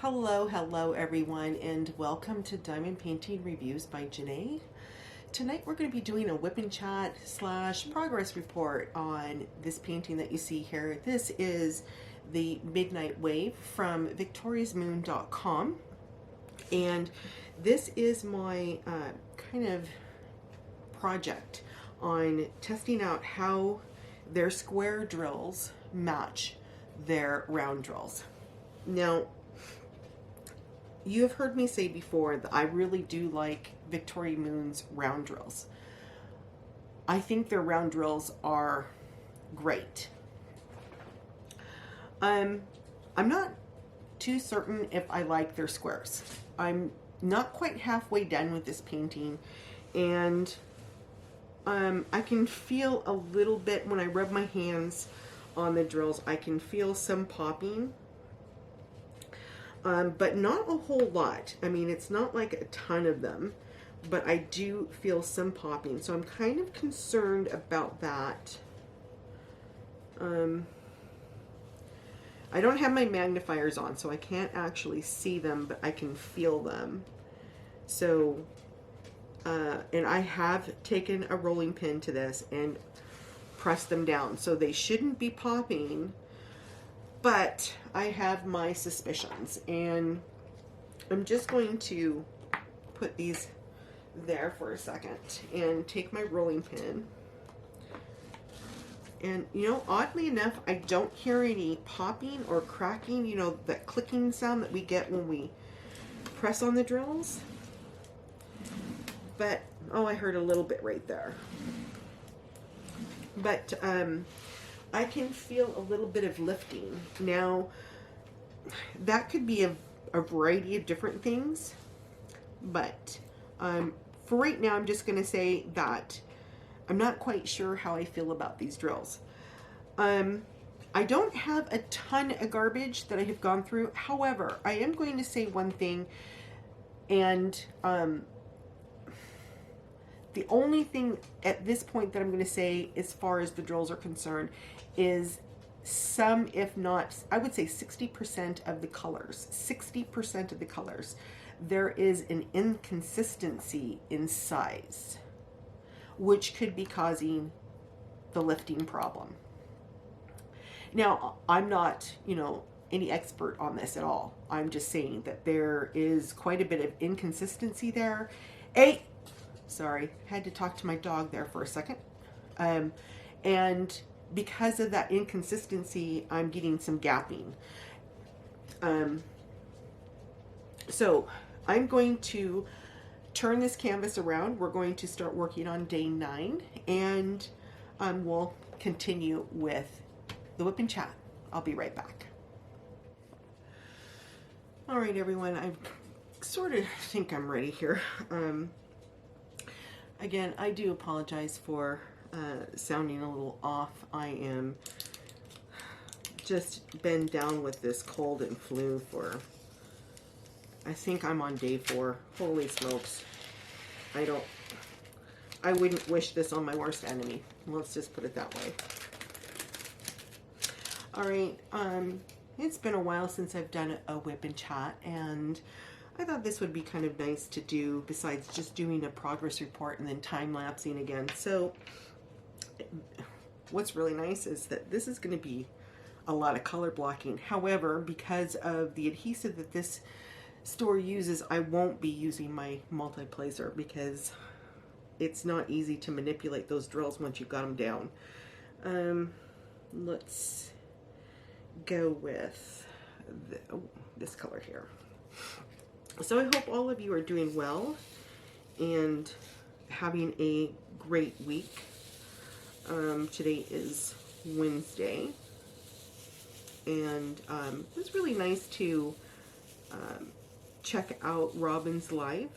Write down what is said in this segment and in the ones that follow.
Hello everyone, and welcome to Diamond Painting Reviews by Jene. Tonight we're going to be doing a WIP Chat / progress report on this painting that you see here. This is the Midnight Wave from victoriasmoon.com, and this is my kind of project on testing out how their square drills match their round drills. Now, you have heard me say before that I really do like Victoria Moon's round drills. I think their round drills are great. I'm not too certain if I like their squares. I'm not quite halfway done with this painting, and I can feel a little bit when I rub my hands on the drills. I can feel some popping. But not a whole lot. I mean, it's not like a ton of them, but I do feel some popping. So I'm kind of concerned about that. I don't have my magnifiers on, so I can't actually see them, but I can feel them. So, and I have taken a rolling pin to this and pressed them down. So they shouldn't be popping, but I have my suspicions, and I'm just going to put these there for a second and take my rolling pin. And, you know, oddly enough, I don't hear any popping or cracking, you know, that clicking sound that we get when we press on the drills. But, oh, I heard a little bit right there. But, I can feel a little bit of lifting. Now, that could be a variety of different things, but for right now, I'm just going to say that I'm not quite sure how I feel about these drills. I don't have a ton of garbage that I have gone through. However, I am going to say one thing, and the only thing at this point that I'm going to say as far as the drills are concerned is some, if not, I would say 60% of the colors, 60% of the colors, there is an inconsistency in size, which could be causing the lifting problem. Now, I'm not, you know, any expert on this at all. I'm just saying that there is quite a bit of inconsistency there. Sorry, had to talk to my dog there for a second. And because of that inconsistency, I'm getting some gapping. So I'm going to turn this canvas around. We're going to start working on day 9, and we'll continue with the WIP Chat. I'll be right back. All right, everyone, I sort of think I'm ready here. Again, I do apologize for sounding a little off. I am just been down with this cold and flu for, I think I'm on day 4. Holy smokes. I wouldn't wish this on my worst enemy. Let's just put it that way. All right, it's been a while since I've done a WIP Chat, and I thought this would be kind of nice to do besides just doing a progress report and then time-lapsing again. So what's really nice is that this is going to be a lot of color blocking. However, because of the adhesive that this store uses, I won't be using my multi-placer because it's not easy to manipulate those drills once you've got them down. Let's go with this color here. So I hope all of you are doing well and having a great week. Today is Wednesday, and it was really nice to check out Robin's live,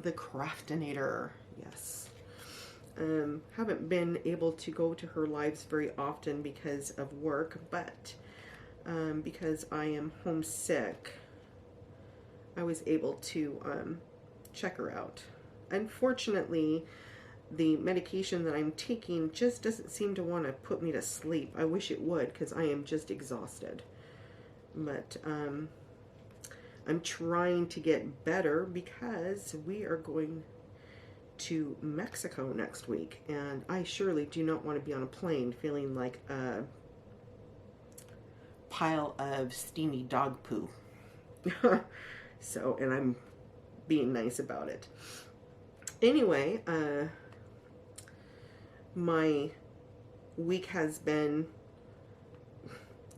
the Craftinator. Yes. Haven't been able to go to her lives very often because of work, but because I am homesick, I was able to check her out. Unfortunately, the medication that I'm taking just doesn't seem to want to put me to sleep. I wish it would, because I am just exhausted. But I'm trying to get better because we are going to Mexico next week, and I surely do not want to be on a plane feeling like a pile of steamy dog poo. So, and I'm being nice about it. Anyway, my week has been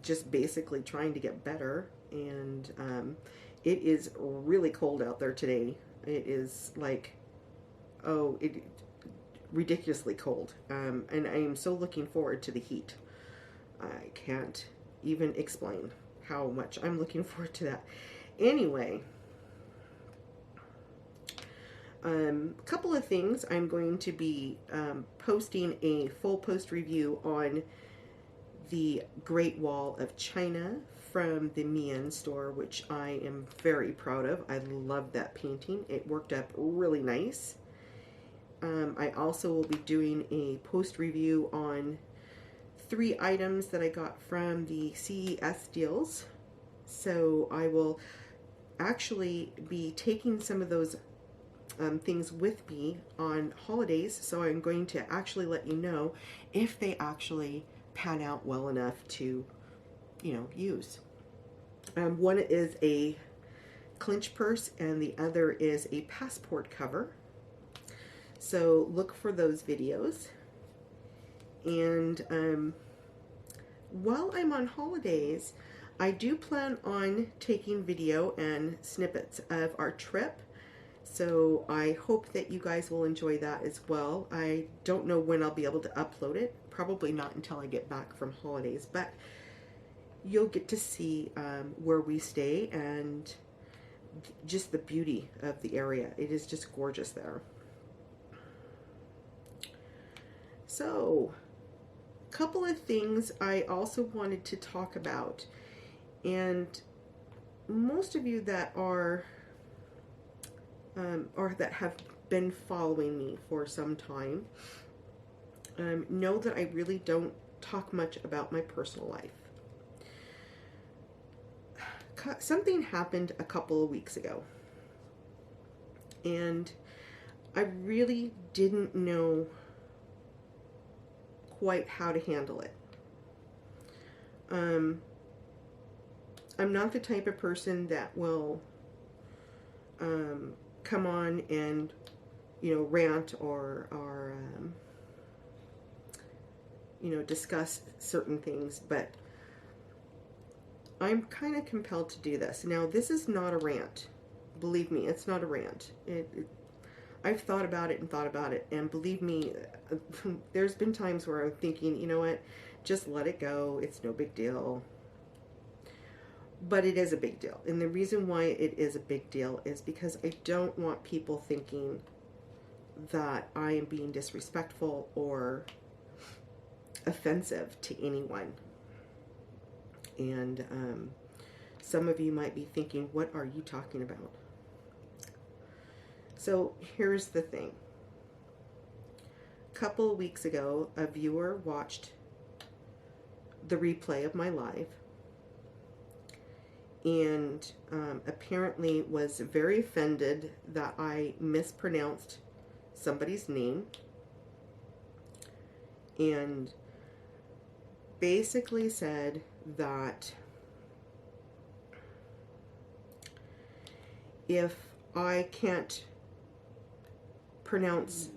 just basically trying to get better, and it is really cold out there today. It is like, ridiculously cold, and I am so looking forward to the heat. I can't even explain how much I'm looking forward to that. Anyway, a couple of things. I'm going to be posting a full post review on the Great Wall of China from the Enns store, which I am very proud of. I love that painting. It worked up really nice. I also will be doing a post review on 3 items that I got from the CES deals. So I will actually be taking some of those things with me on holidays. So I'm going to actually let you know if they actually pan out well enough to, use. One is a clinch purse and the other is a passport cover. So look for those videos. And while I'm on holidays, I do plan on taking video and snippets of our trip. So I hope that you guys will enjoy that as well. I don't know when I'll be able to upload it. Probably not until I get back from holidays, but you'll get to see where we stay and just the beauty of the area. It is just gorgeous there. So, a couple of things I also wanted to talk about, and most of you that are or that have been following me for some time know that I really don't talk much about my personal life. Something happened a couple of weeks ago, and I really didn't know quite how to handle it. I'm not the type of person that will come on and rant or discuss certain things, but I'm kind of compelled to do this. Now, this is not a rant. Believe me, it's not a rant. I've thought about it, and believe me, there's been times where I'm thinking, you know what, just let it go. It's no big deal. But it is a big deal. And the reason why it is a big deal is because I don't want people thinking that I am being disrespectful or offensive to anyone. And some of you might be thinking, what are you talking about? So here's the thing. A couple of weeks ago, a viewer watched the replay of my live and apparently was very offended that I mispronounced somebody's name, and basically said that if I can't pronounce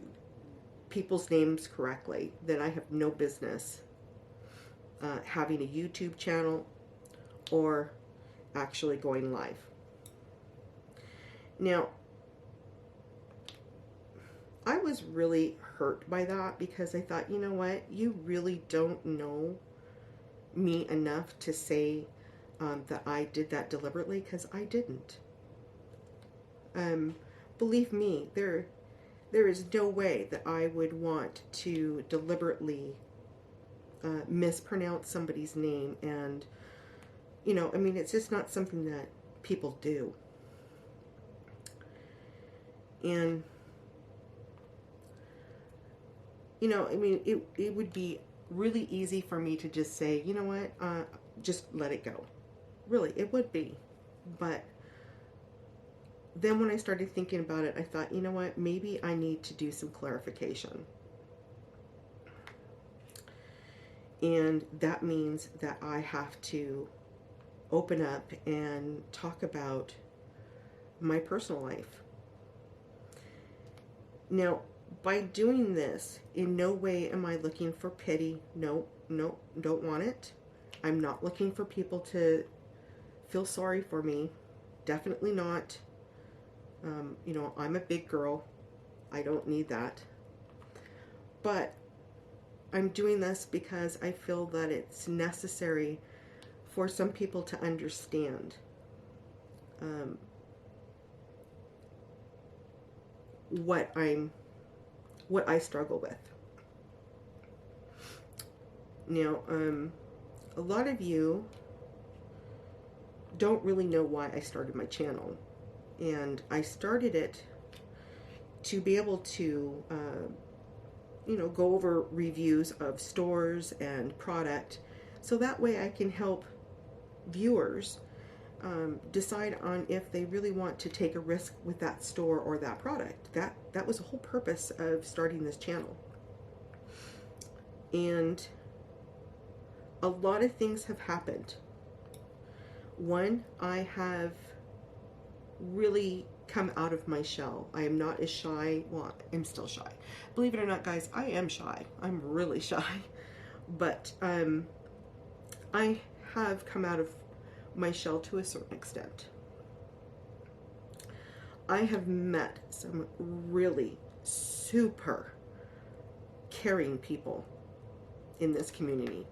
people's names correctly, then I have no business having a YouTube channel or actually going live. Now, I was really hurt by that because I thought, you know what, you really don't know me enough to say that I did that deliberately, because I didn't. Believe me, there is no way that I would want to deliberately mispronounce somebody's name, and I mean, it's just not something that people do. And I mean, it would be really easy for me to just say, you know what, just let it go. Really, it would be. But then when I started thinking about it, I thought, you know what, maybe I need to do some clarification. And that means that I have to open up and talk about my personal life. Now, by doing this, in no way am I looking for pity. No, no, don't want it. I'm not looking for people to feel sorry for me. Definitely not. You know, I'm a big girl. I don't need that. But I'm doing this because I feel that it's necessary for some people to understand what I struggle with. Now, a lot of you don't really know why I started my channel. And I started it to be able to, you know, go over reviews of stores and product, so that way I can help viewers decide on if they really want to take a risk with that store or that product. That was the whole purpose of starting this channel. And a lot of things have happened. One, I have really come out of my shell. I am not as shy. Well, I'm still shy. Believe it or not, guys, I am shy. I'm really shy. But I have come out of my shell to a certain extent. I have met some really super caring people in this community.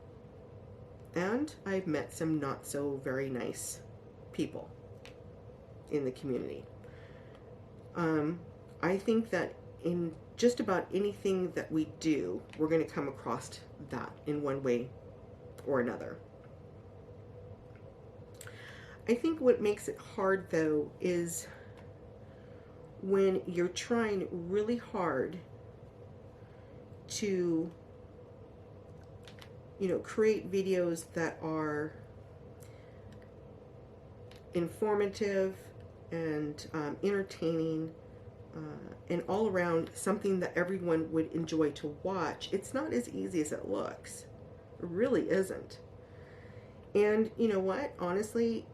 And I've met some not so very nice people in the community. I think that in just about anything that we do, we're going to come across that in one way or another. I think what makes it hard, though, is when you're trying really hard to, you know, create videos that are informative and entertaining and all around something that everyone would enjoy to watch. It's not as easy as it looks. It really isn't. And you know what? Honestly,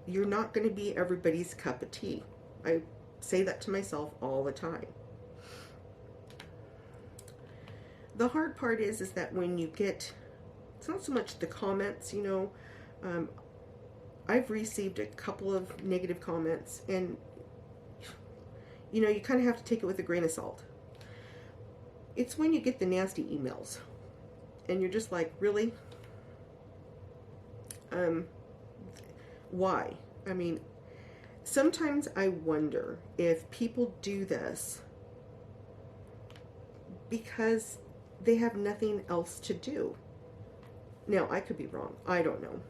you're not going to be everybody's cup of tea. I say that to myself all the time. The hard part is that when you get, it's not so much the comments, you know, I've received a couple of negative comments, and you know, you kind of have to take it with a grain of salt. It's when you get the nasty emails and you're just like, really? Why? I mean, sometimes I wonder if people do this because they have nothing else to do. Now, I could be wrong. I don't know.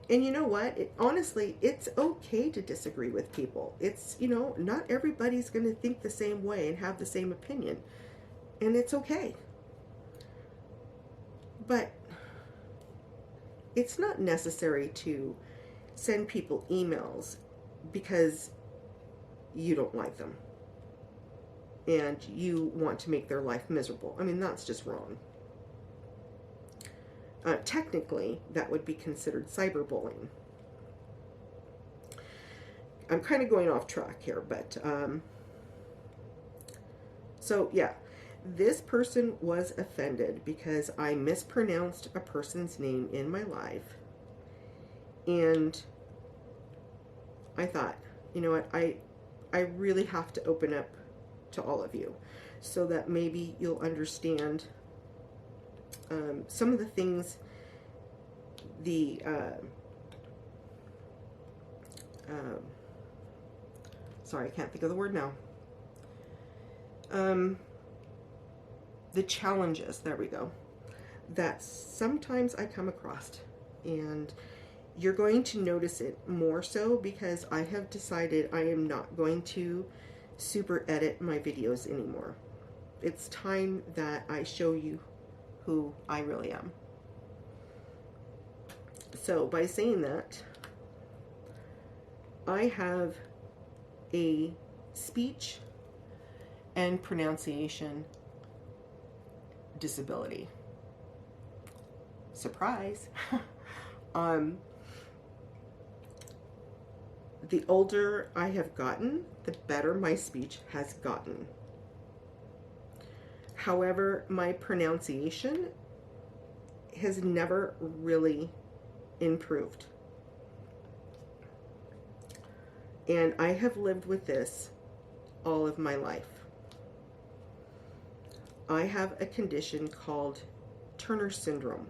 And you know what? Honestly, it's okay to disagree with people. It's, you know, not everybody's going to think the same way and have the same opinion. And it's okay. But it's not necessary to send people emails because you don't like them and you want to make their life miserable. I mean, that's just wrong. Technically, that would be considered cyberbullying. I'm kind of going off track here, but so yeah, this person was offended because I mispronounced a person's name in my live, and I thought, you know what, I really have to open up to all of you so that maybe you'll understand some of the things, sorry, I can't think of the word now. The challenges, there we go, that sometimes I come across. And you're going to notice it more so because I have decided I am not going to super edit my videos anymore. It's time that I show you who I really am. So by saying that, I have a speech and pronunciation disability. Surprise. The older I have gotten, the better my speech has gotten. However, my pronunciation has never really improved. And I have lived with this all of my life. I have a condition called Turner syndrome.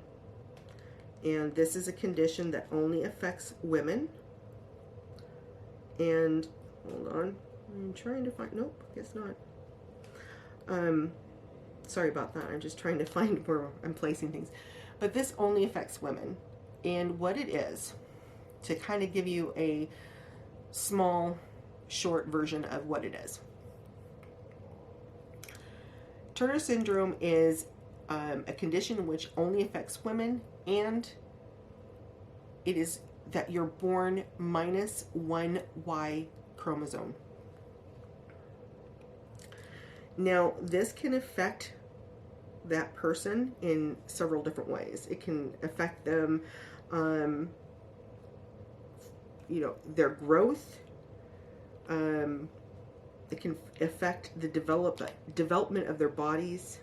And this is a condition that only affects women. And hold on, I'm trying to find, nope, guess not. Sorry about that. I'm just trying to find where I'm placing things. But this only affects women. And what it is, to kind of give you a small, short version of what it is. Turner syndrome is a condition which only affects women, and it is that you're born minus one Y chromosome. Now, this can affect that person in several different ways. It can affect them, their growth. It can affect the development of their bodies.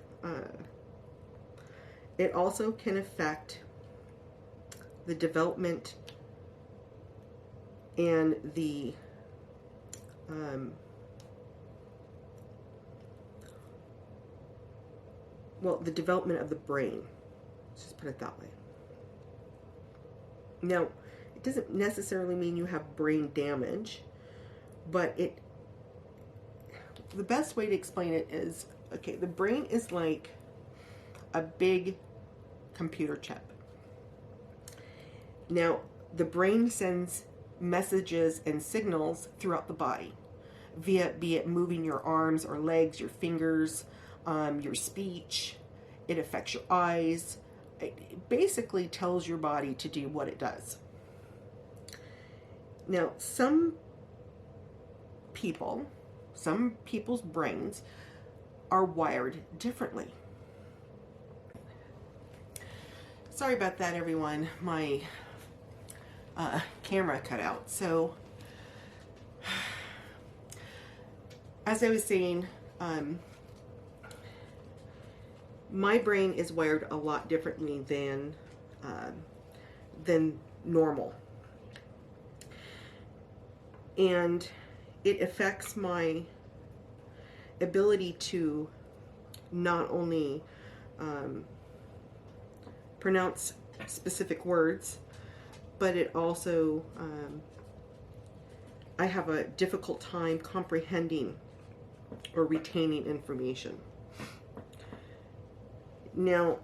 It also can affect the development and the the development of the brain. Let's just put it that way. Now, it doesn't necessarily mean you have brain damage, but the best way to explain it is, okay, the brain is like a big computer chip. Now, the brain sends messages and signals throughout the body, be it moving your arms or legs, your fingers, your speech. It affects your eyes. It basically tells your body to do what it does. Now, some people's brains are wired differently. Sorry about that, everyone. My camera cut out. So, as I was saying, my brain is wired a lot differently than normal, and it affects my ability to not only pronounce specific words, but it also, I have a difficult time comprehending or retaining information. Now,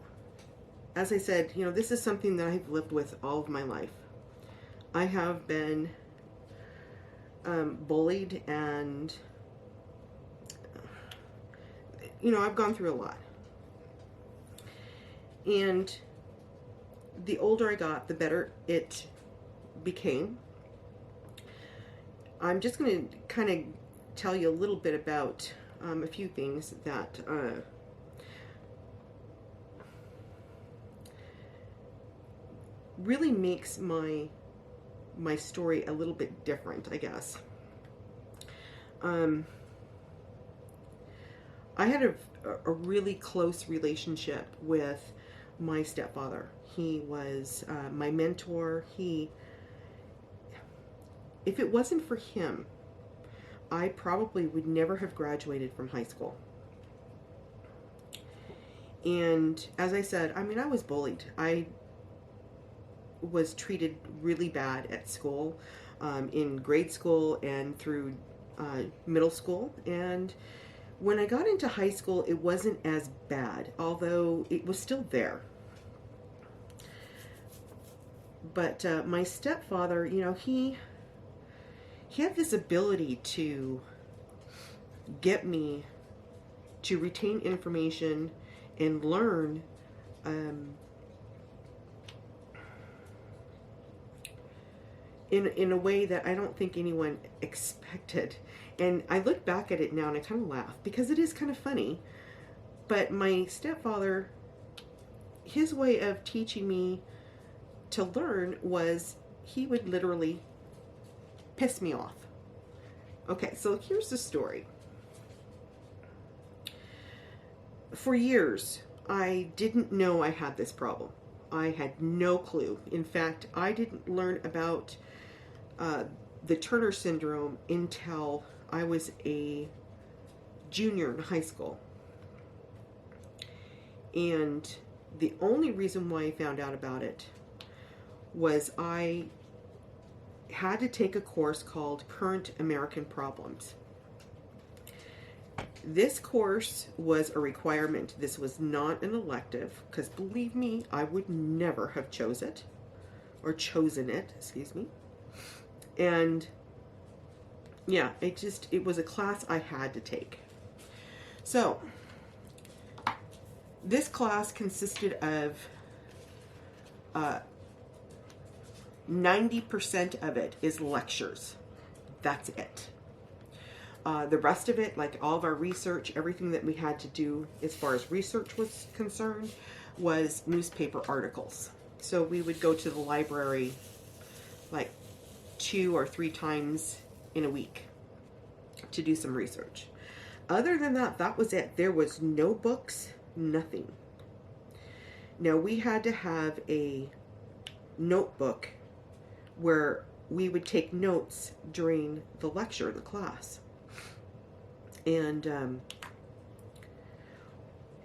as I said, this is something that I've lived with all of my life. I have been bullied, and I've gone through a lot. And the older I got, the better it became. I'm just going to kind of tell you a little bit about a few things that really makes my story a little bit different, I guess. I had a really close relationship with my stepfather. He was my mentor. If it wasn't for him, I probably would never have graduated from high school. And as I said, I was bullied. I was treated really bad at school, in grade school and through middle school. And when I got into high school, it wasn't as bad, although it was still there. But my stepfather, he had this ability to get me to retain information and learn in a way that I don't think anyone expected. And I look back at it now and I kind of laugh because it is kind of funny. But my stepfather, his way of teaching me to learn was he would literally piss me off. Okay, so here's the story. For years, I didn't know I had this problem. I had no clue. In fact, I didn't learn about the Turner syndrome until I was a junior in high school. And the only reason why I found out about it was I had to take a course called Current American Problems. This course was a requirement. This was not an elective, because believe me, I would never have chosen it, excuse me. And yeah, it was a class I had to take. So this class consisted of 90% of it is lectures. That's it. The rest of it, like all of our research, everything that we had to do as far as research was concerned, was newspaper articles. So we would go to the library like 2 or 3 times in a week to do some research. Other than that, that was it. There was no books, nothing. Now we had to have a notebook where we would take notes during the lecture, the class. And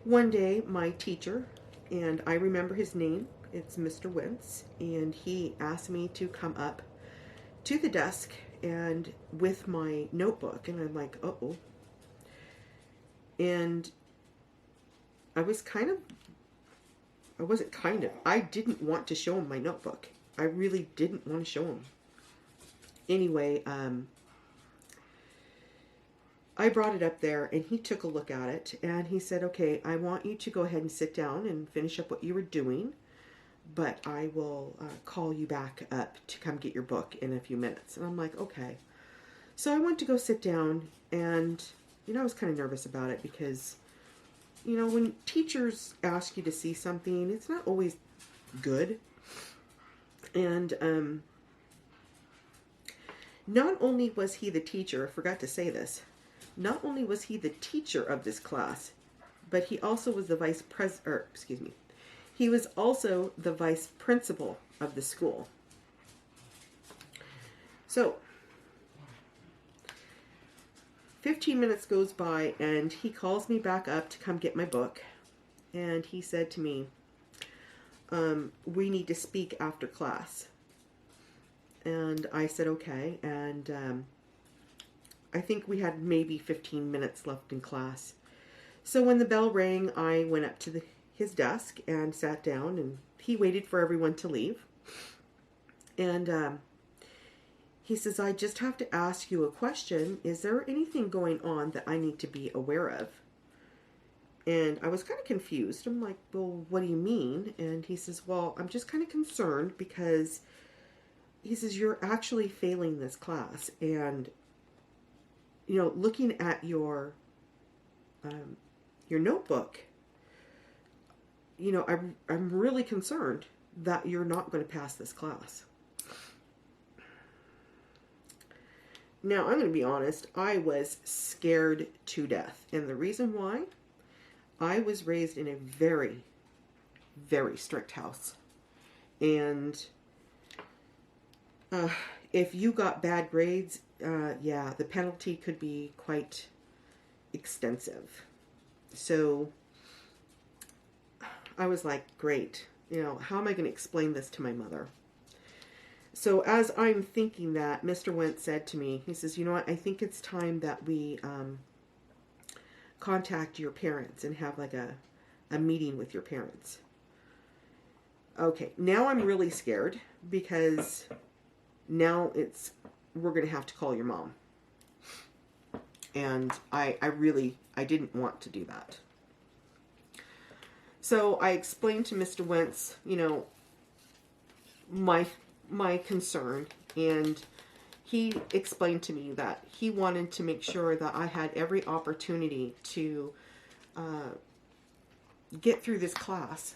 one day my teacher, and I remember his name, it's Mr. Wentz, and he asked me to come up to the desk and with my notebook, and I'm like, uh-oh. And I didn't want to show him my notebook. I really didn't want to show him. Anyway, I brought it up there and he took a look at it and he said, okay, I want you to go ahead and sit down and finish up what you were doing, but I will call you back up to come get your book in a few minutes. And I'm like, okay. So I went to go sit down and, I was kind of nervous about it because, when teachers ask you to see something, it's not always good. And not only was he the teacher, I forgot to say this, not only was he the teacher of this class, but he also was the he was also the vice principal of the school. So 15 minutes goes by and he calls me back up to come get my book. And he said to me, we need to speak after class. And I said, okay. And I think we had maybe 15 minutes left in class. So when the bell rang, I went up to his desk and sat down, and he waited for everyone to leave. And he says, I just have to ask you a question. Is there anything going on that I need to be aware of? And I was kind of confused. I'm like, well, what do you mean? And he says, well, I'm just kind of concerned because he says, you're actually failing this class. And, looking at your notebook, I'm really concerned that you're not going to pass this class. Now, I'm going to be honest, I was scared to death. And the reason why, I was raised in a very, very strict house. And if you got bad grades, the penalty could be quite extensive. So I was like, great, how am I going to explain this to my mother? So as I'm thinking that, Mr. Wentz said to me, he says, you know what, I think it's time that we contact your parents and have like a meeting with your parents. Okay, now I'm really scared because now we're going to have to call your mom. And I didn't want to do that. So I explained to Mr. Wentz, my concern, And he explained to me that he wanted to make sure that I had every opportunity to get through this class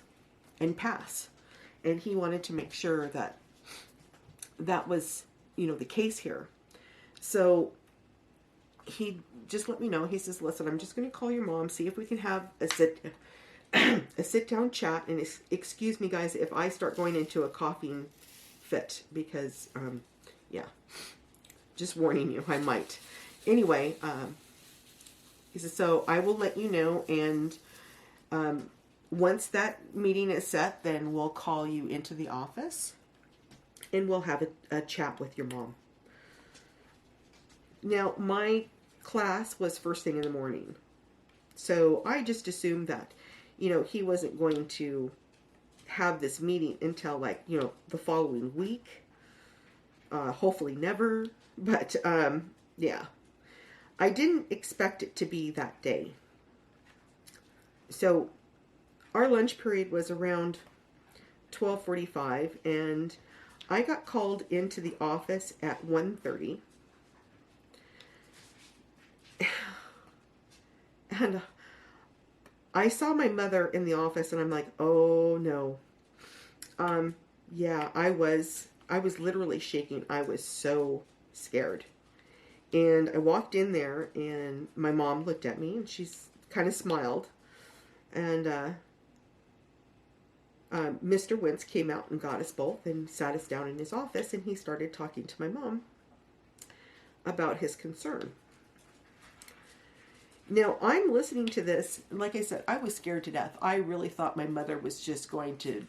and pass. And he wanted to make sure that that was, the case here. So he just let me know. He says, listen, I'm just going to call your mom, see if we can have a sit down chat. And excuse me, guys, if I start going into a coughing fit, because, yeah, just warning you, I might. Anyway, he says, so I will let you know. And once that meeting is set, then we'll call you into the office and we'll have a chat with your mom. Now, my class was first thing in the morning. So I just assumed that, he wasn't going to have this meeting until like, the following week. Hopefully never. But, yeah. I didn't expect it to be that day. So our lunch period was around 12:45, and I got called into the office at 1:30. And I saw my mother in the office, and I'm like, oh no. Yeah, I was literally shaking. I was so scared. And I walked in there, and my mom looked at me, and she's kind of smiled. And Mr. Wentz came out and got us both and sat us down in his office, and he started talking to my mom about his concern. Now, I'm listening to this, and like I said, I was scared to death. I really thought my mother was just going to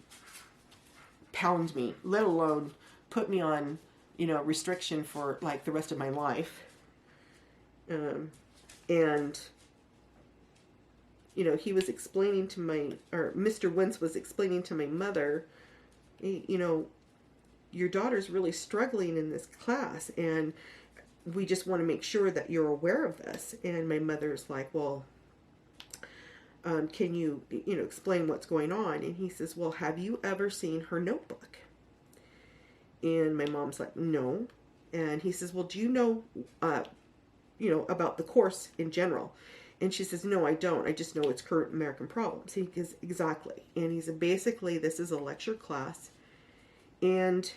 pound me, let alone put me on, restriction for like the rest of my life. And he was explaining to Mr. Wentz was explaining to my mother, your daughter's really struggling in this class, and we just want to make sure that you're aware of this. And my mother's like, well, can you, explain what's going on? And he says, well, have you ever seen her notebook? And my mom's like, no. And he says, well, do you know, about the course in general? And she says, no, I don't. I just know it's current American problems. He goes, exactly. And he said, basically, this is a lecture class. And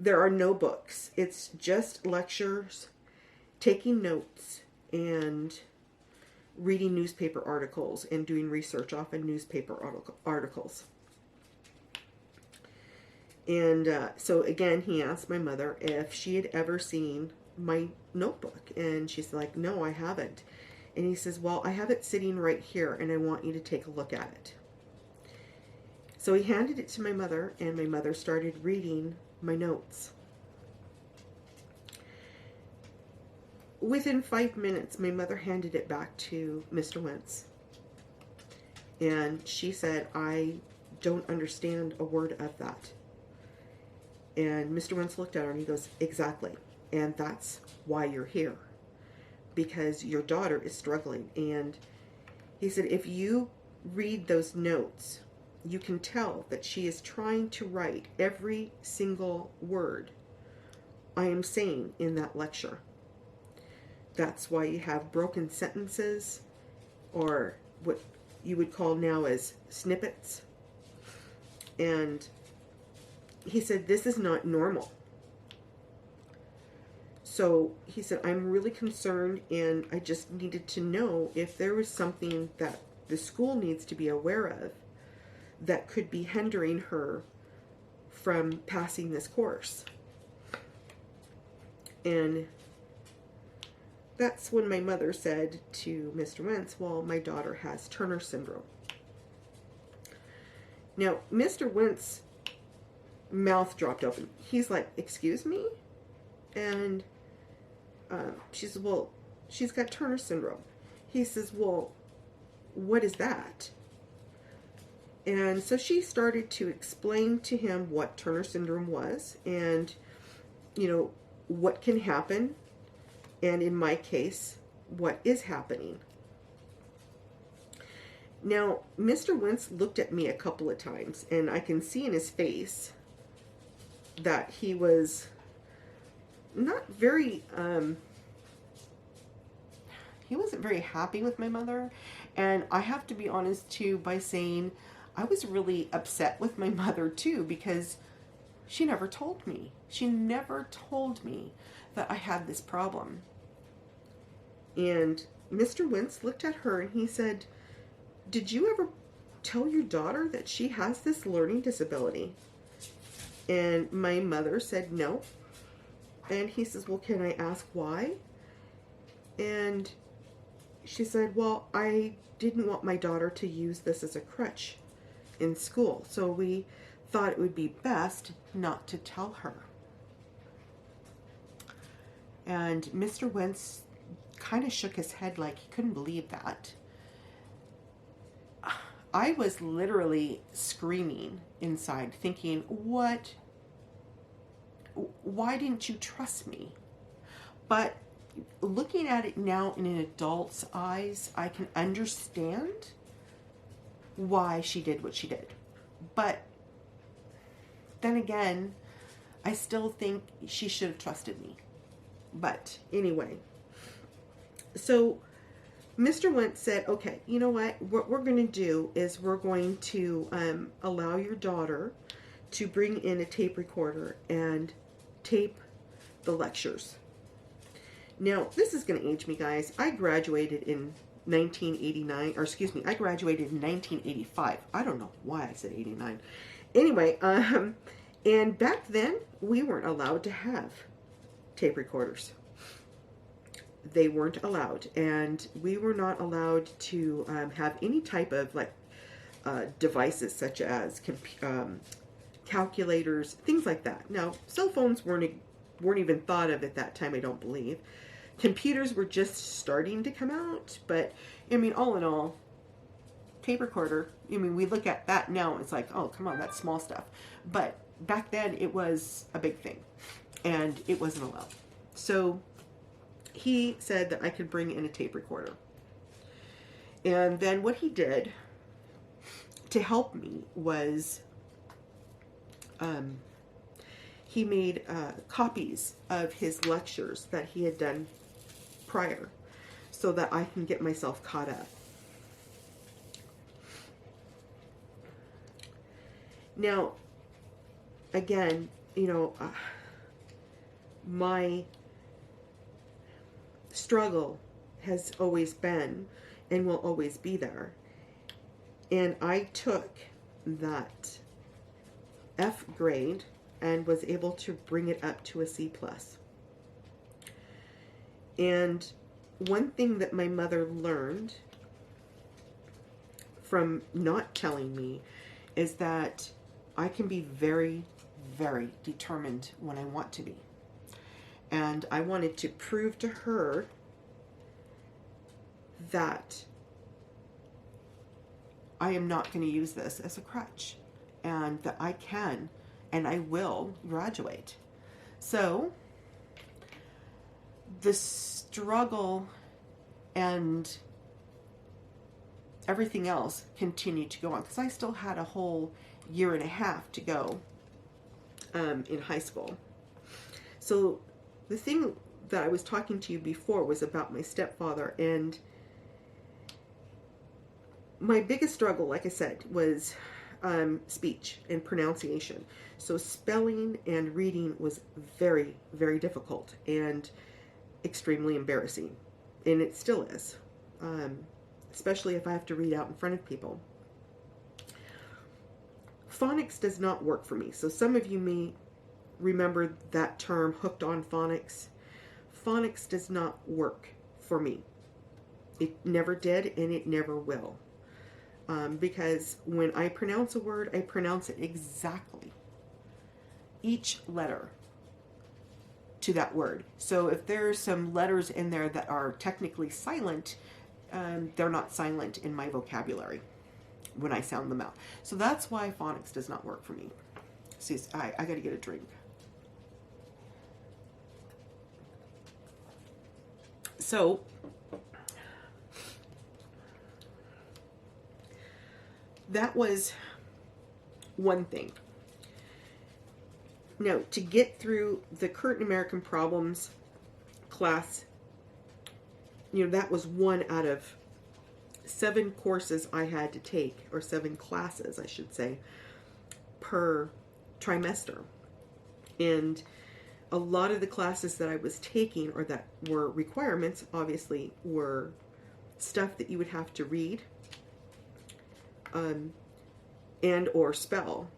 there are no books. It's just lectures, taking notes, and reading newspaper articles and doing research off of newspaper articles. And so again, he asked my mother if she had ever seen my notebook. And she's like, no, I haven't. And he says, well, I have it sitting right here, and I want you to take a look at it. So he handed it to my mother, and my mother started reading my notes. Within 5 minutes, my mother handed it back to Mr. Wentz. And she said, I don't understand a word of that. And Mr. Wentz looked at her and he goes, exactly. And that's why you're here. Because your daughter is struggling. And he said, if you read those notes, you can tell that she is trying to write every single word I am saying in that lecture. That's why you have broken sentences, or what you would call now as snippets. And he said, this is not normal. So he said, I'm really concerned, and I just needed to know if there was something that the school needs to be aware of that could be hindering her from passing this course. And that's when my mother said to Mr. Wentz, well, my daughter has Turner syndrome. Now, Mr. Wentz's mouth dropped open. He's like, excuse me? And she says, well, she's got Turner syndrome. He says, well, what is that? And so she started to explain to him what Turner syndrome was, and, what can happen, and in my case, what is happening. Now, Mr. Wentz looked at me a couple of times, and I can see in his face that he was not very, he wasn't very happy with my mother. And I have to be honest too by saying I was really upset with my mother too, because she never told me. She never told me that I had this problem. And Mr. Wentz looked at her and he said, "Did you ever tell your daughter that she has this learning disability?" And my mother said no. And he says, "Well, can I ask why?" And she said, "Well, I didn't want my daughter to use this as a crutch in school, so we thought it would be best not to tell her." And Mr. Wentz kind of shook his head like he couldn't believe that. I was literally screaming inside, thinking, what? Why didn't you trust me? But looking at it now in an adult's eyes, I can understand why she did what she did. But then again, I still think she should have trusted me. But anyway, so Mr. Wentz said, "Okay, you know what we're going to do is we're going to allow your daughter to bring in a tape recorder and tape the lectures." Now, this is going to age me, guys. I graduated in 1989, or excuse me, I graduated in 1985. I don't know why I said 89. Anyway, and back then, we weren't allowed to have tape recorders. They weren't allowed, and we were not allowed to have any type of like devices such as calculators, things like that. Now, cell phones weren't even thought of at that time, I don't believe. Computers were just starting to come out, but I mean, all in all, tape recorder, I mean, we look at that now, it's like, oh, come on, that's small stuff. But back then, it was a big thing, and it wasn't allowed. So he said that I could bring in a tape recorder. And then what he did to help me was he made copies of his lectures that he had done prior so that I can get myself caught up. Now, again, you know, my struggle has always been and will always be there. And I took that F grade and was able to bring it up to a C+. And one thing that my mother learned from not telling me is that I can be very, very determined when I want to be. And I wanted to prove to her that I am not going to use this as a crutch, and that I can and I will graduate. So the struggle and everything else continued to go on, because I still had a whole year and a half to go in high school. So the thing that I was talking to you before was about my stepfather, and my biggest struggle, like I said, was speech and pronunciation. So spelling and reading was very, very difficult and extremely embarrassing. And it still is, especially if I have to read out in front of people. Phonics does not work for me. So some of you may remember that term, hooked on phonics. Phonics does not work for me. It never did, and it never will. Because when I pronounce a word, I pronounce it exactly, each letter to that word. So if there's some letters in there that are technically silent, they're not silent in my vocabulary when I sound them out. So that's why phonics does not work for me. See, I got to get a drink. So that was one thing. Now, to get through the Current American Problems class, you know, that was one out of 7 courses I had to take, or 7 classes, I should say, per trimester. And a lot of the classes that I was taking, or that were requirements, obviously, were stuff that you would have to read and or spell.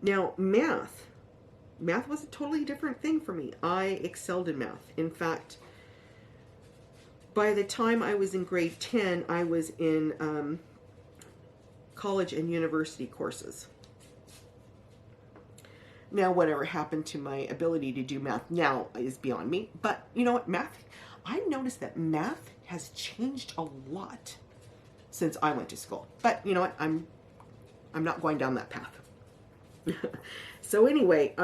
Now, math was a totally different thing for me. I excelled in math. In fact, by the time I was in grade 10, I was in college and university courses. Now, whatever happened to my ability to do math now is beyond me. But you know what? Math, I've noticed that math has changed a lot since I went to school. But you know what? I'm not going down that path. So anyway,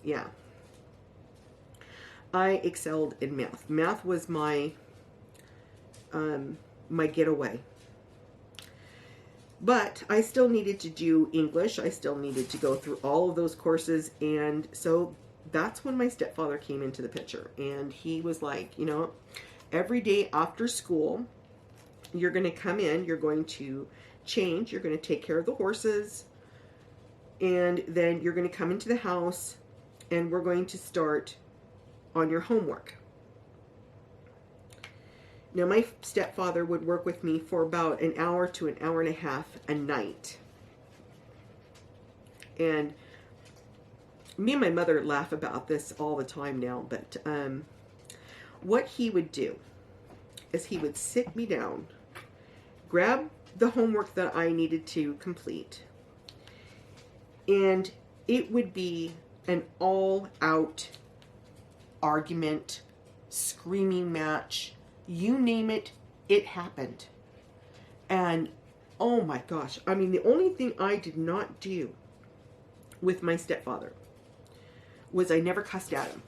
yeah. I excelled in math. Math was my my getaway. But I still needed to do English. I still needed to go through all of those courses. And so that's when my stepfather came into the picture. And he was like, you know, every day after school, you're going to come in, you're going to change, you're going to take care of the horses, and then you're going to come into the house, and we're going to start on your homework. Now, my stepfather would work with me for about an hour to an hour and a half a night. And me and my mother laugh about this all the time now, but what he would do is he would sit me down, grab the homework that I needed to complete, and it would be an all-out argument, screaming match. You name it, it happened. And oh my gosh, I mean, the only thing I did not do with my stepfather was I never cussed at him.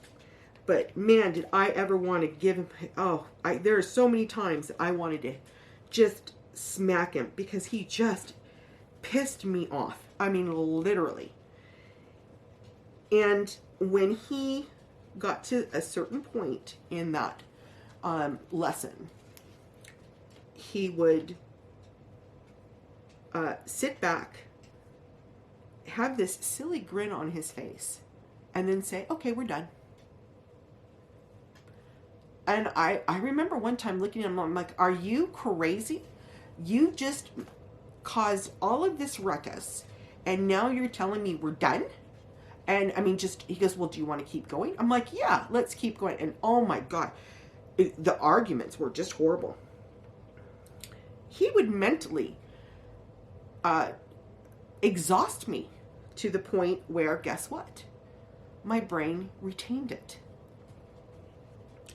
But man, did I ever want to give him, there are so many times that I wanted to just smack him because he just pissed me off. I mean, literally. And when he got to a certain point in that lesson, he would sit back, have this silly grin on his face, and then say, okay, we're done. And I remember one time looking at him, I'm like, are you crazy? You just caused all of this ruckus, and now you're telling me we're done? And I mean, he goes, well, do you want to keep going? I'm like, yeah, let's keep going. And oh my God, the arguments were just horrible. He would mentally exhaust me to the point where, guess what? My brain retained it.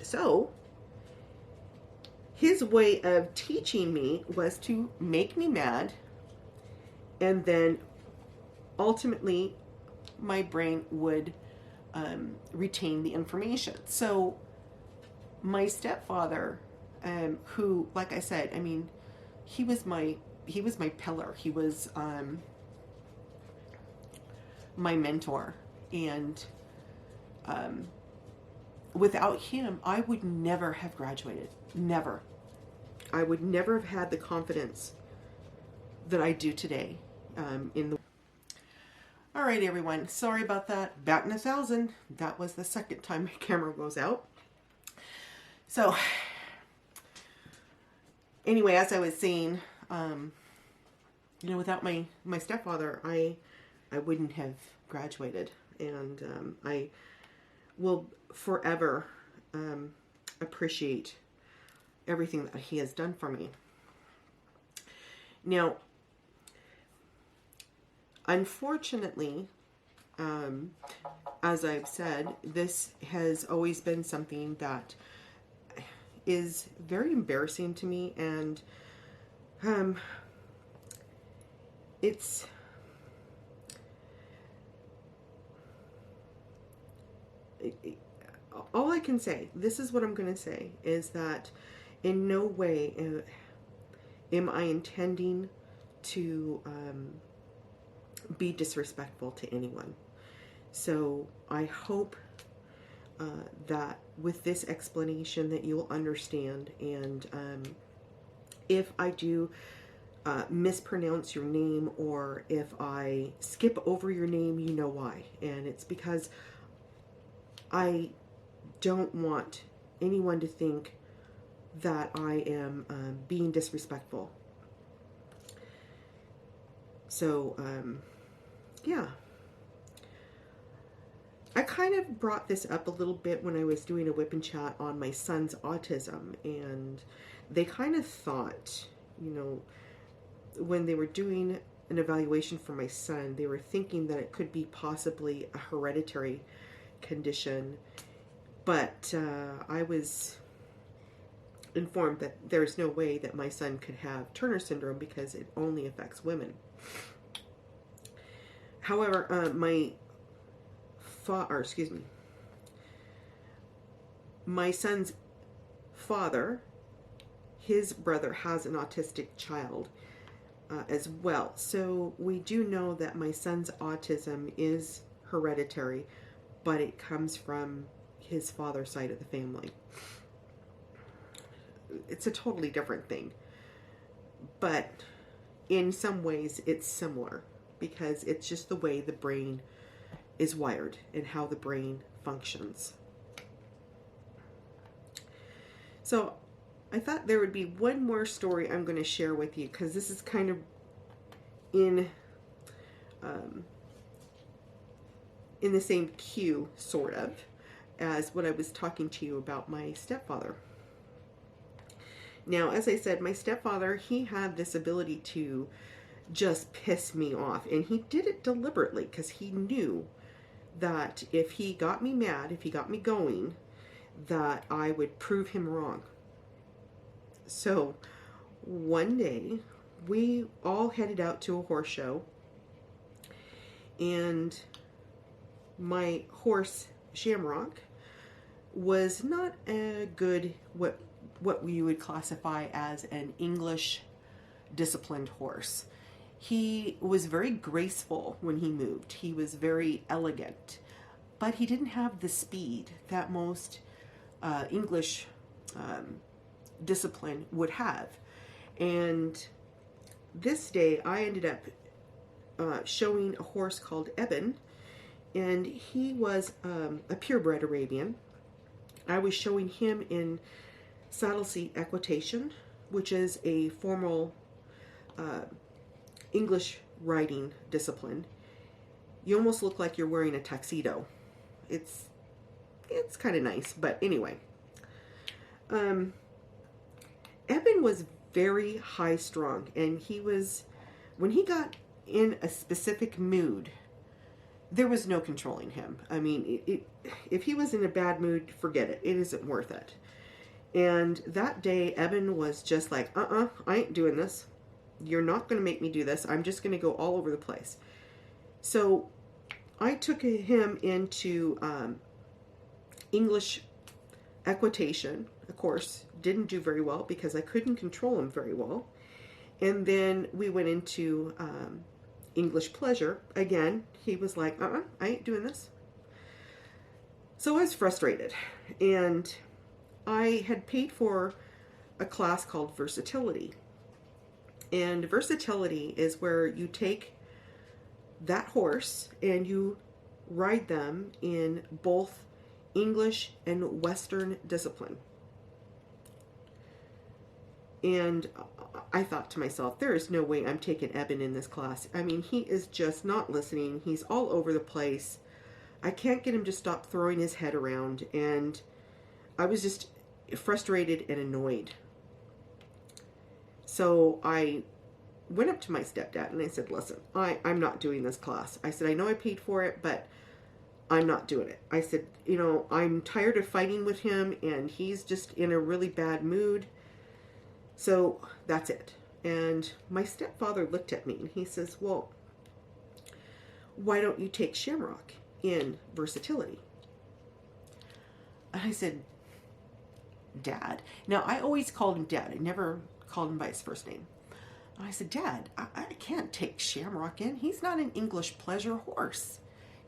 So, his way of teaching me was to make me mad, and then ultimately my brain would retain the information. So my stepfather, who, like I said, I mean, he was my pillar. He was my mentor, and without him, I would never have graduated. Never. I would never have had the confidence that I do today in the... All right, everyone. Sorry about that. Batting 1,000. That was the second time my camera goes out. So, anyway, as I was saying, you know, without my stepfather, I wouldn't have graduated, and I will forever appreciate everything that he has done for me. Now, unfortunately, as I've said, this has always been something that is very embarrassing to me, and it's all I can say, this is what I'm going to say, is that in no way am I intending to be disrespectful to anyone. So I hope that with this explanation that you'll understand, and if I do mispronounce your name, or if I skip over your name, you know why. And it's because I don't want anyone to think that I am being disrespectful. So, yeah. I kind of brought this up a little bit when I was doing a WIP Chat on my son's autism, and they kind of thought, you know, when they were doing an evaluation for my son, they were thinking that it could be possibly a hereditary condition, but I was informed that there's no way that my son could have Turner syndrome because it only affects women. However, my son's father, his brother has an autistic child as well. So we do know that my son's autism is hereditary, but it comes from his father's side of the family. It's a totally different thing, but in some ways it's similar because it's just the way the brain is wired and how the brain functions. So I thought there would be one more story I'm going to share with you, because this is kind of in the same queue, sort of, as what I was talking to you about my stepfather. Now, as I said, my stepfather, he had this ability to just piss me off, and he did it deliberately because he knew that if he got me mad, if he got me going, that I would prove him wrong. So one day we all headed out to a horse show, and my horse Shamrock was not a good, what we would classify as an English disciplined horse. He was very graceful when he moved. He was very elegant, but he didn't have the speed that most English discipline would have. And this day I ended up showing a horse called Eben, and he was a purebred Arabian. I was showing him in saddle seat equitation, which is a formal English riding discipline. You almost look like you're wearing a tuxedo. It's kind of nice, but anyway. Eben was very high strung, and when he got in a specific mood, there was no controlling him. I mean, if he was in a bad mood, forget it. It isn't worth it. And that day, Eben was just like, I ain't doing this. You're not going to make me do this. I'm just going to go all over the place. So I took him into English equitation. Of course, didn't do very well because I couldn't control him very well. And then we went into English pleasure. Again, he was like, I ain't doing this. So I was frustrated. And I had paid for a class called Versatility. And versatility is where you take that horse and you ride them in both English and Western discipline. And I thought to myself, there is no way I'm taking Eben in this class. I mean, he is just not listening. He's all over the place. I can't get him to stop throwing his head around. And I was just frustrated and annoyed. So I went up to my stepdad and I said, listen, I'm not doing this class. I said, I know I paid for it, but I'm not doing it. I said, I'm tired of fighting with him, and he's just in a really bad mood. So that's it. And my stepfather looked at me and he says, well, why don't you take Shamrock in versatility? And I said, Dad. Now, I always called him Dad. I never called him by his first name. I said, Dad, I can't take Shamrock in. He's not an English pleasure horse.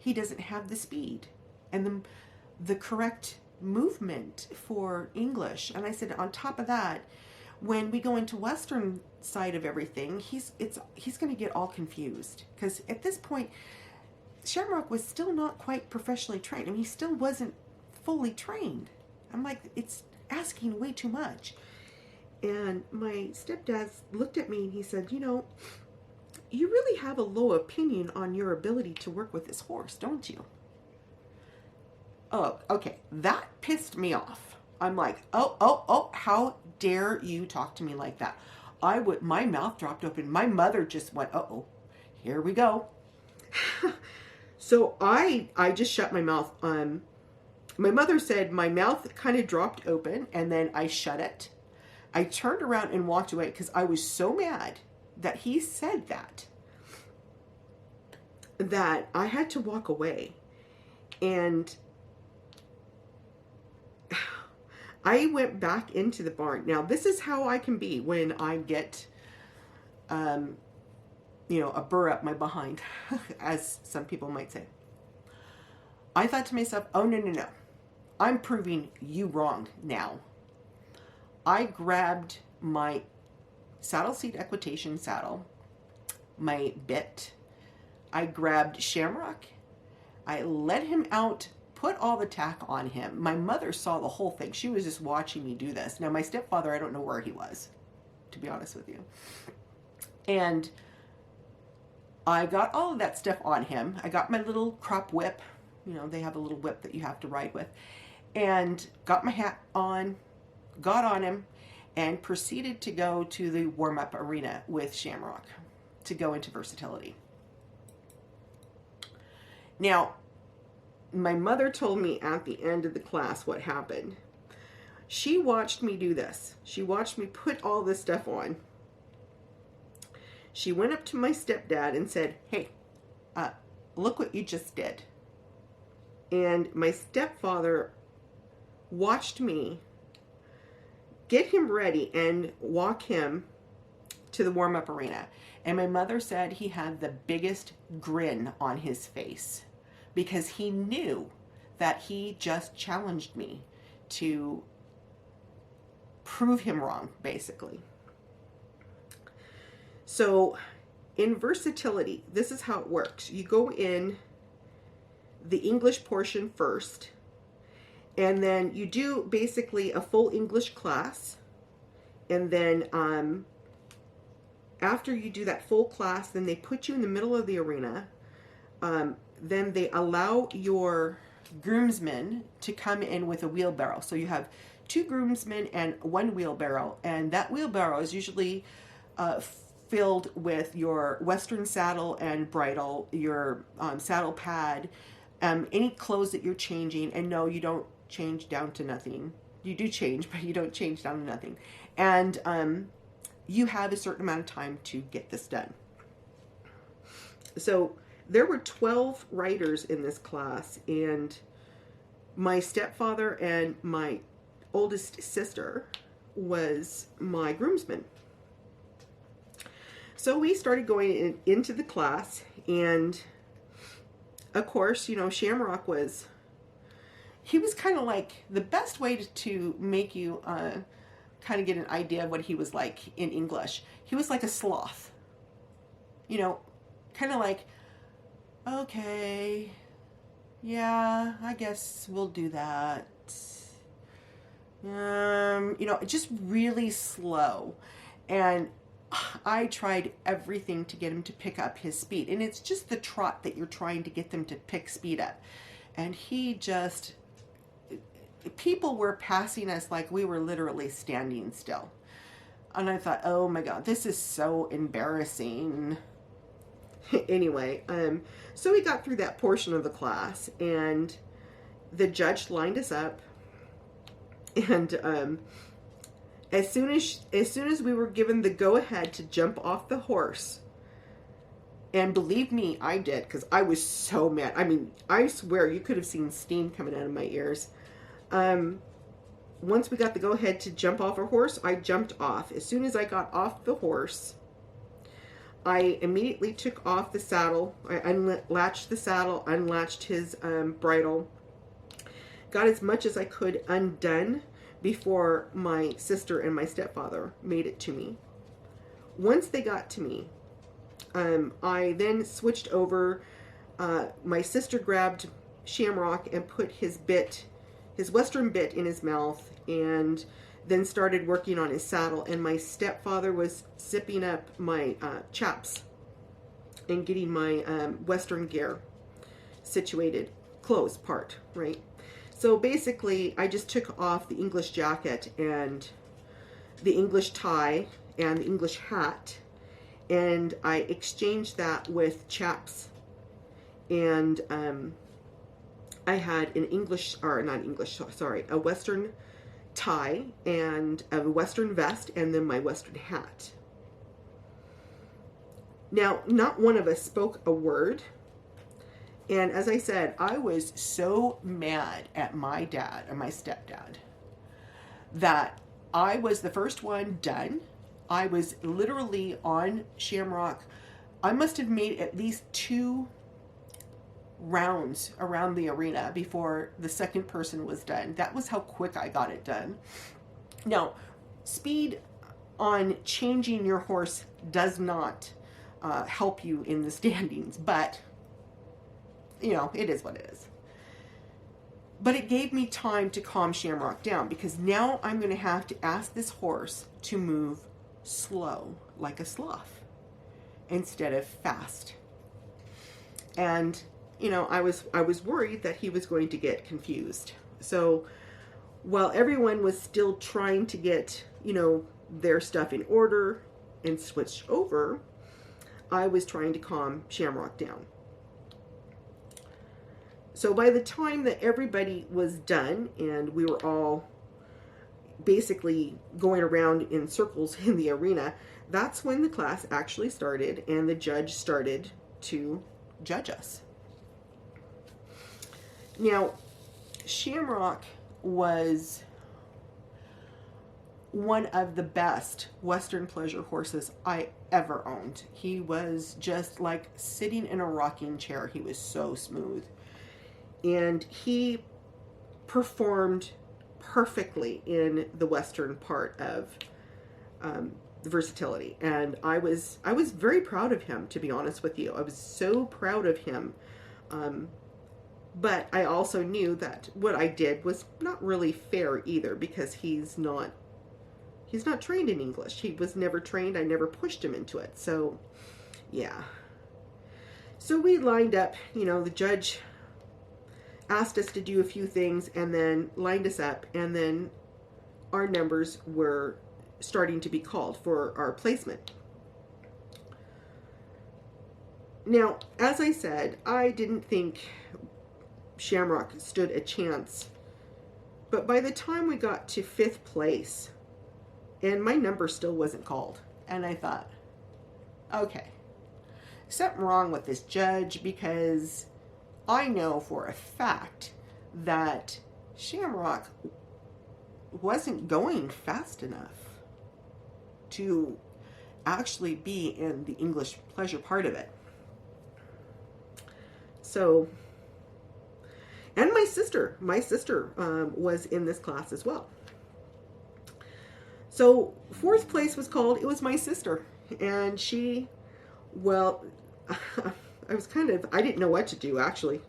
he doesn't have the speed and the correct movement for English. And I said, on top of that, when we go into Western side of everything, he's going to get all confused, because at this point, Shamrock was still not quite professionally trained. I mean, he still wasn't fully trained. I'm like, it's asking way too much. And my stepdad looked at me and he said, you know, you really have a low opinion on your ability to work with this horse, don't you? Oh, okay. That pissed me off. I'm like, oh, how dare you talk to me like that? My mouth dropped open. My mother just went, uh-oh, here we go. So I just shut my mouth. My mother said my mouth kind of dropped open, and then I shut it. I turned around and walked away because I was so mad that he said that I had to walk away. And I went back into the barn. Now, this is how I can be when I get, a burr up my behind, as some people might say. I thought to myself, oh, no. I'm proving you wrong now. I grabbed my saddle seat equitation saddle, my bit. I grabbed Shamrock. I led him out, put all the tack on him. My mother saw the whole thing. She was just watching me do this. Now, my stepfather, I don't know where he was, to be honest with you. And I got all of that stuff on him. I got my little crop whip. You know, they have a little whip that you have to ride with. And got my hat on, got on him, and proceeded to go to the warm-up arena with Shamrock to go into versatility. Now, my mother told me at the end of the class what happened. She watched me do this. She watched me put all this stuff on. She went up to my stepdad and said, hey, look what you just did. And my stepfather watched me get him ready and walk him to the warm-up arena. And my mother said he had the biggest grin on his face because he knew that he just challenged me to prove him wrong, basically. So in versatility, this is how it works. You go in the English portion first, and then you do basically a full English class. And then after you do that full class, then they put you in the middle of the arena. Then they allow your groomsmen to come in with a wheelbarrow. So you have 2 groomsmen and 1 wheelbarrow. And that wheelbarrow is usually filled with your Western saddle and bridle, your saddle pad, any clothes that you're changing. And no, you don't change down to nothing. You do change, but you don't change down to nothing. And you have a certain amount of time to get this done. So there were 12 riders in this class, and my stepfather and my oldest sister was my groomsmen. So we started going into the class, and of course, you know, Shamrock was, he was kind of like, the best way to make you kind of get an idea of what he was like in English. He was like a sloth. You know, kind of like, okay, yeah, I guess we'll do that. You know, just really slow. And I tried everything to get him to pick up his speed. And it's just the trot that you're trying to get them to pick speed up. And he just, people were passing us like we were literally standing still. And I thought, oh my God, this is so embarrassing. Anyway, so we got through that portion of the class, and the judge lined us up. And as soon as we were given the go-ahead to jump off the horse, and believe me, I did, because I was so mad. I mean, I swear you could have seen steam coming out of my ears. Once we got the go-ahead to jump off our horse, I jumped off. As soon as I got off the horse, I immediately took off the saddle. I unlatched the saddle, unlatched his bridle, got as much as I could undone before my sister and my stepfather made it to me. Once they got to me, I then switched over. My sister grabbed Shamrock and put his western bit in his mouth, and then started working on his saddle. And my stepfather was zipping up my chaps and getting my western gear situated, clothes part, right? So basically, I just took off the English jacket and the English tie and the English hat, and I exchanged that with chaps. And I had an a western tie and a western vest, and then my western hat. Now, not one of us spoke a word. And as I said, I was so mad at my dad and my stepdad that I was the first one done. I was literally on Shamrock. I must have made at least 2 rounds around the arena before the second person was done. That was how quick I got it done. Now, speed on changing your horse does not help you in the standings, but you know, it is what it is. But it gave me time to calm Shamrock down, because now I'm going to have to ask this horse to move slow, like a sloth, instead of fast. And, you know, I was worried that he was going to get confused. So while everyone was still trying to get, you know, their stuff in order and switch over, I was trying to calm Shamrock down. So by the time that everybody was done and we were all basically going around in circles in the arena, that's when the class actually started and the judge started to judge us. Now, Shamrock was one of the best Western pleasure horses I ever owned. He was just like sitting in a rocking chair. He was so smooth. And he performed perfectly in the Western part of the versatility. And I was very proud of him, to be honest with you. I was so proud of him. But I also knew that what I did was not really fair either, because he's not trained in English. He was never trained. I never pushed him into it. So, yeah. So we lined up, you know, the judge asked us to do a few things and then lined us up, and then our numbers were starting to be called for our placement. Now, as I said, I didn't think Shamrock stood a chance, but by the time we got to 5th place, and my number still wasn't called, and I thought, okay, something wrong with this judge, because I know for a fact that Shamrock wasn't going fast enough to actually be in the English pleasure part of it. So, and my sister was in this class as well. So 4th place was called. It was my sister, and she, well, I didn't know what to do, actually.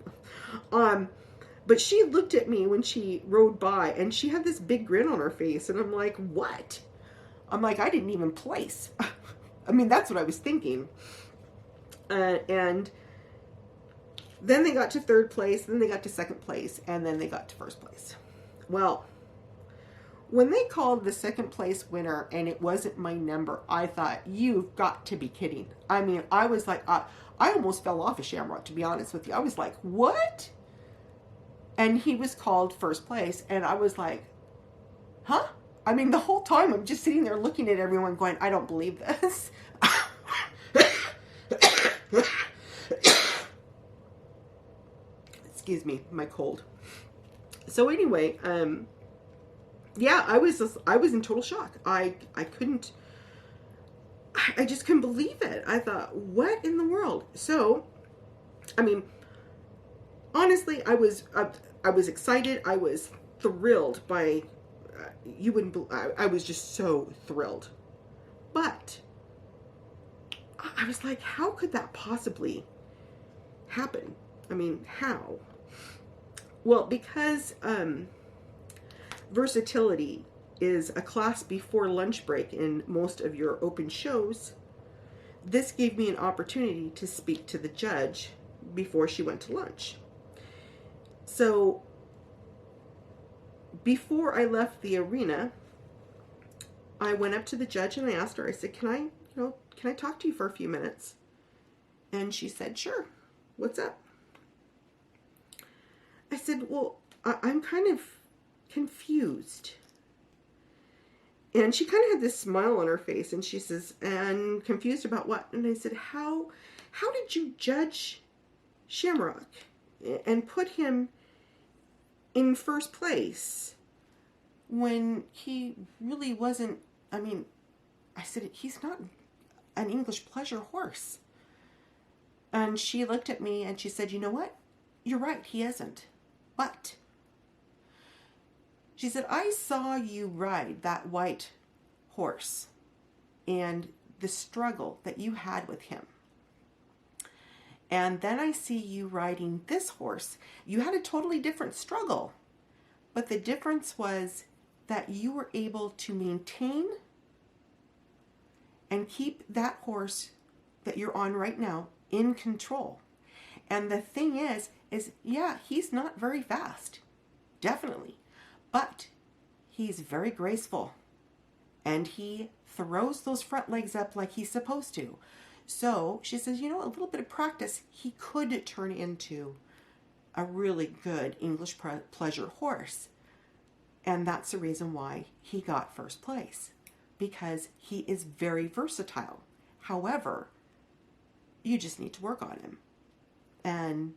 But she looked at me when she rode by, and she had this big grin on her face, and I'm like, what? I'm like, I didn't even place. I mean, that's what I was thinking. And then they got to 3rd place, then they got to 2nd place, and then they got to 1st place. Well, when they called the 2nd place winner and it wasn't my number, I thought, you've got to be kidding. I mean, I was like, I almost fell off a Shamrock, to be honest with you. I was like, what? And he was called 1st place, and I was like, huh? I mean, the whole time I'm just sitting there looking at everyone going, I don't believe this. Excuse me, my cold. So anyway, yeah, I was in total shock. I couldn't, I just couldn't believe it. I thought, what in the world? So, I mean, honestly, I was excited. I was thrilled by, you wouldn't, I was just so thrilled. But I was like, how could that possibly happen? I mean, how? Well, because versatility is a class before lunch break in most of your open shows, this gave me an opportunity to speak to the judge before she went to lunch. So before I left the arena, I went up to the judge and I asked her, I said, can I talk to you for a few minutes? And she said, sure. What's up? I said, well, I'm kind of confused. And she kind of had this smile on her face, and she says, and confused about what? And I said, how did you judge Shamrock and put him in first place when he really wasn't? I mean, I said, he's not an English pleasure horse. And she looked at me and she said, you know what? You're right, he isn't. But she said, I saw you ride that white horse and the struggle that you had with him. And then I see you riding this horse. You had a totally different struggle. But the difference was that you were able to maintain and keep that horse that you're on right now in control. And the thing is yeah, he's not very fast. Definitely. But he's very graceful. And he throws those front legs up like he's supposed to. So she says, you know, a little bit of practice, he could turn into a really good English pleasure horse. And that's the reason why he got first place. Because he is very versatile. However, you just need to work on him. And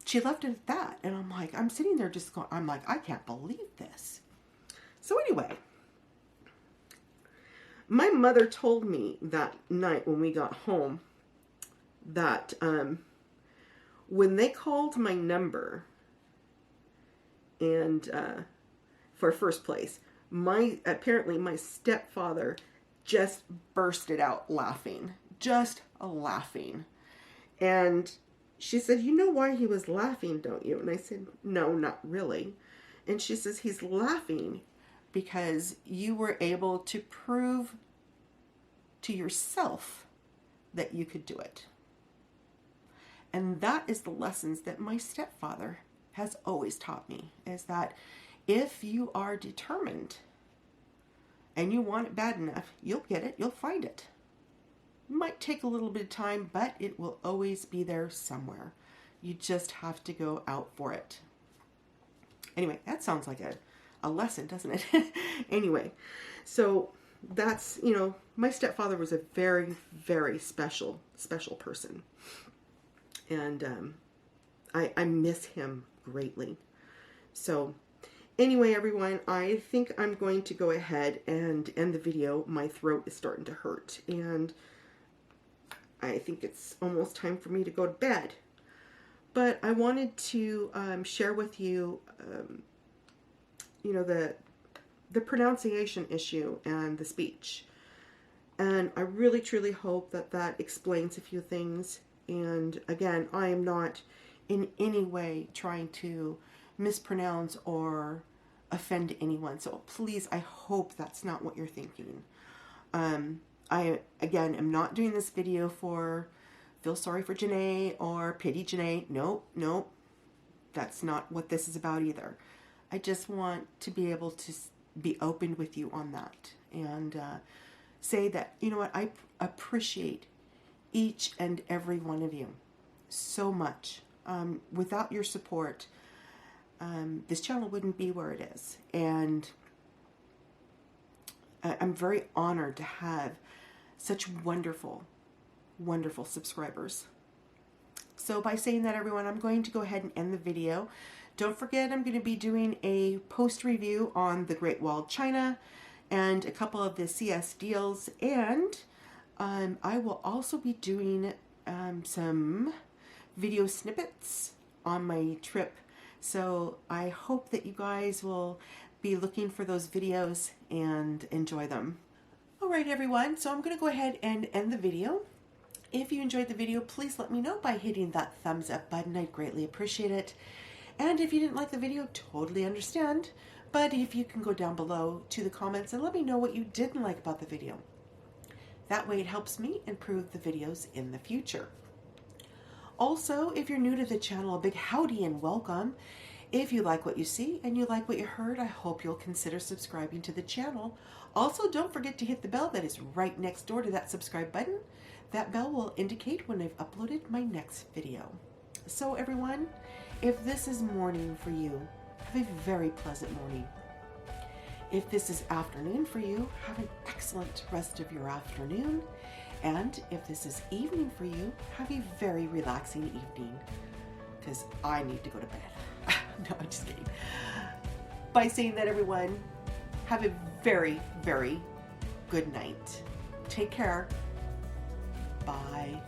she left it at that. And I'm like, I'm sitting there just going, I'm like, I can't believe this. So anyway, my mother told me that night when we got home that when they called my number and for first place, apparently my stepfather just bursted out laughing, just laughing. And she said, you know why he was laughing, don't you? And I said, no, not really. And she says, he's laughing because you were able to prove to yourself that you could do it. And that is the lessons that my stepfather has always taught me, is that if you are determined and you want it bad enough, you'll get it, you'll find it. It might take a little bit of time, but it will always be there somewhere. You just have to go out for it. Anyway, that sounds like a lesson, doesn't it? Anyway, so that's, you know, my stepfather was a very, very special person. And I miss him greatly. So anyway, everyone, I think I'm going to go ahead and end the video. My throat is starting to hurt, and I think it's almost time for me to go to bed. But I wanted to share with you, you know, the pronunciation issue and the speech. And I really, truly hope that that explains a few things. And again, I am not in any way trying to mispronounce or offend anyone. So please, I hope that's not what you're thinking. I, again, am not doing this video for feel sorry for Jene or pity Jene. Nope. That's not what this is about either. I just want to be able to be open with you on that and say that, you know what, I appreciate each and every one of you so much. Without your support, this channel wouldn't be where it is. And I'm very honored to have such wonderful, wonderful subscribers. So by saying that, everyone, I'm going to go ahead and end the video. Don't forget, I'm going to be doing a post review on the Great Wall of China and a couple of the CS deals, and I will also be doing some video snippets on my trip. So I hope that you guys will be looking for those videos and enjoy them. All right, everyone. So I'm going to go ahead and end the video. If you enjoyed the video, please let me know by hitting that thumbs up button. I'd greatly appreciate it. And if you didn't like the video, totally understand. But if you can go down below to the comments and let me know what you didn't like about the video. That way it helps me improve the videos in the future. Also, if you're new to the channel, a big howdy and welcome. If you like what you see and you like what you heard, I hope you'll consider subscribing to the channel. Also, don't forget to hit the bell that is right next door to that subscribe button. That bell will indicate when I've uploaded my next video. So everyone, if this is morning for you, have a very pleasant morning. If this is afternoon for you, have an excellent rest of your afternoon. And if this is evening for you, have a very relaxing evening, because I need to go to bed. No, I'm just kidding. By saying that, everyone, have a very, very good night. Take care. Bye.